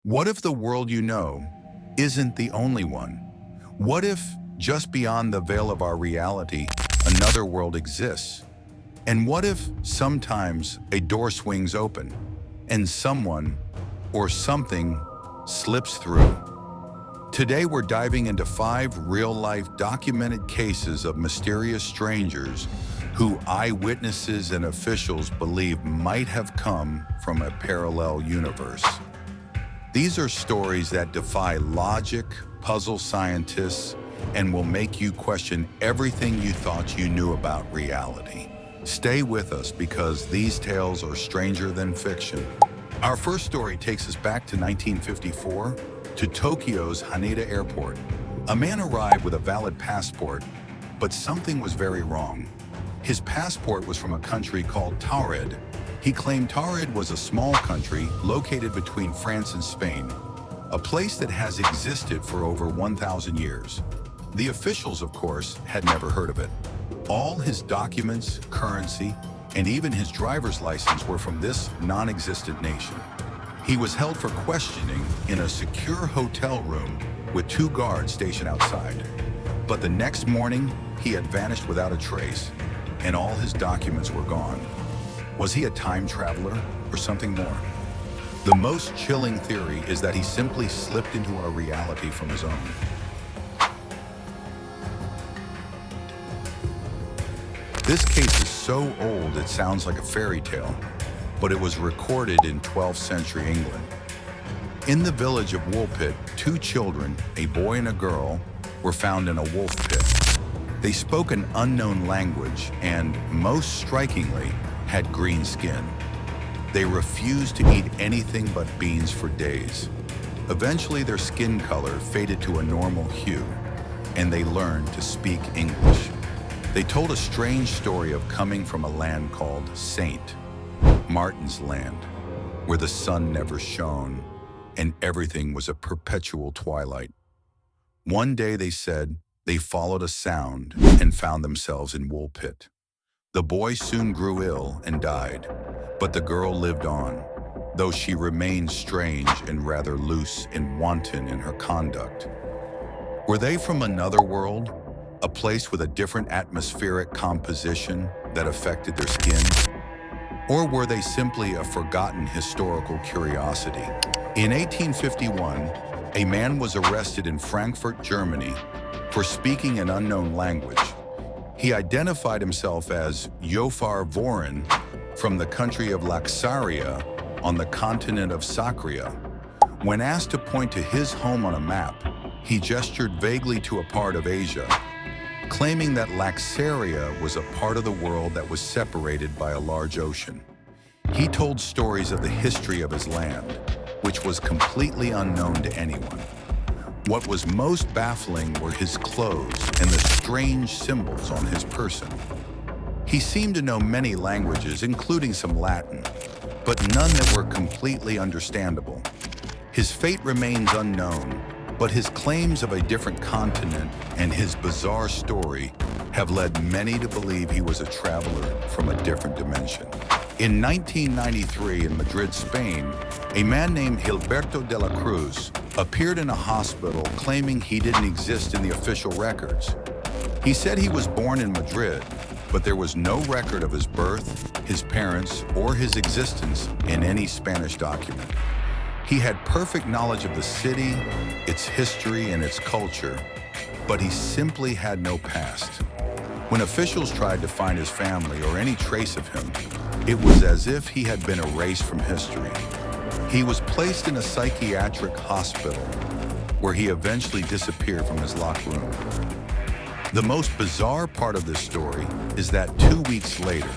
What if the world you know isn't the only one? What if, just beyond the veil of our reality, another world exists? And what if sometimes a door swings open and someone or something slips through? Today we're diving into 5 real-life documented cases of mysterious strangers who eyewitnesses and officials believe might have come from a parallel universe. These are stories that defy logic, puzzle scientists, and will make you question everything you thought you knew about reality. Stay with us because these tales are stranger than fiction. Our first story takes us back to 1954 to Tokyo's Haneda Airport. A man arrived with a valid passport, but something was very wrong. His passport was from a country called Taured. He claimed Taured was a small country located between France and Spain, a place that has existed for over 1,000 years. The officials, of course, had never heard of it. All his documents, currency, and even his driver's license were from this non-existent nation. He was held for questioning in a secure hotel room with 2 guards stationed outside. But the next morning, he had vanished without a trace, and all his documents were gone. Was he a time traveler or something more? The most chilling theory is that he simply slipped into our reality from his own. This case is so old it sounds like a fairy tale, but it was recorded in 12th century England. In the village of Woolpit, 2 children, a boy and a girl, were found in a wolf pit. They spoke an unknown language and, most strikingly, had green skin. They refused to eat anything but beans for days. Eventually, their skin color faded to a normal hue, and they learned to speak English. They told a strange story of coming from a land called Saint Martin's Land, where the sun never shone and everything was a perpetual twilight. One day, they said, they followed a sound and found themselves in Woolpit. The boy soon grew ill and died, but the girl lived on, though she remained strange and rather loose and wanton in her conduct. Were they from another world, a place with a different atmospheric composition that affected their skin? Or were they simply a forgotten historical curiosity? In 1851, a man was arrested in Frankfurt, Germany, for speaking an unknown language. He identified himself as Jophar Vorin from the country of Sakria on the continent of Sakria. When asked to point to his home on a map, he gestured vaguely to a part of Asia, claiming that Sakria was a part of the world that was separated by a large ocean. He told stories of the history of his land, which was completely unknown to anyone. What was most baffling were his clothes and the strange symbols on his person. He seemed to know many languages, including some Latin, but none that were completely understandable. His fate remains unknown, but his claims of a different continent and his bizarre story have led many to believe he was a traveler from a different dimension. In 1993, in Madrid, Spain, a man named Gilberto de la Cruz appeared in a hospital claiming he didn't exist in the official records. He said he was born in Madrid, but there was no record of his birth, his parents, or his existence in any Spanish document. He had perfect knowledge of the city, its history, and its culture, but he simply had no past. When officials tried to find his family or any trace of him, it was as if he had been erased from history. He was placed in a psychiatric hospital, where he eventually disappeared from his locked room. The most bizarre part of this story is that 2 weeks later,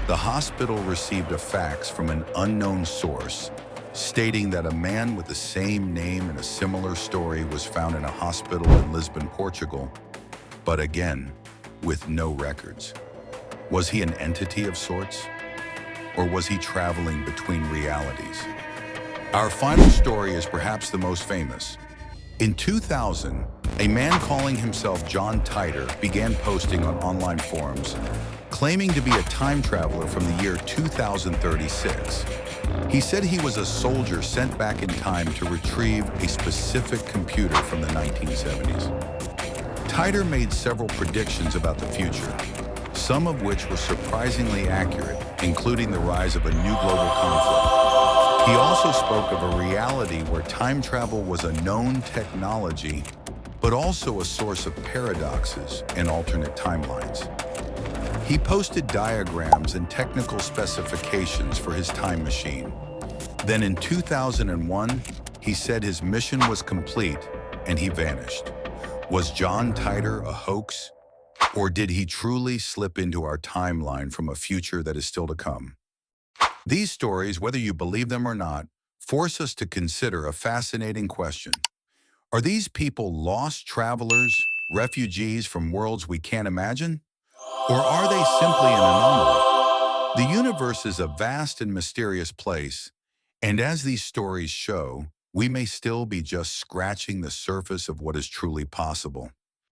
the hospital received a fax from an unknown source stating that a man with the same name and a similar story was found in a hospital in Lisbon, Portugal, but again, with no records. Was he an entity of sorts? Or was he traveling between realities? Our final story is perhaps the most famous. In 2000, a man calling himself John Titor began posting on online forums, claiming to be a time traveler from the year 2036. He said he was a soldier sent back in time to retrieve a specific computer from the 1970s. Titor made several predictions about the future, some of which were surprisingly accurate, including the rise of a new global conflict. He also spoke of a reality where time travel was a known technology, but also a source of paradoxes and alternate timelines. He posted diagrams and technical specifications for his time machine. Then in 2001, he said his mission was complete and he vanished. Was John Titor a hoax? Or did he truly slip into our timeline from a future that is still to come? These stories, whether you believe them or not, force us to consider a fascinating question. Are these people lost travelers, refugees from worlds we can't imagine? Or are they simply an anomaly? The universe is a vast and mysterious place, and as these stories show, we may still be just scratching the surface of what is truly possible.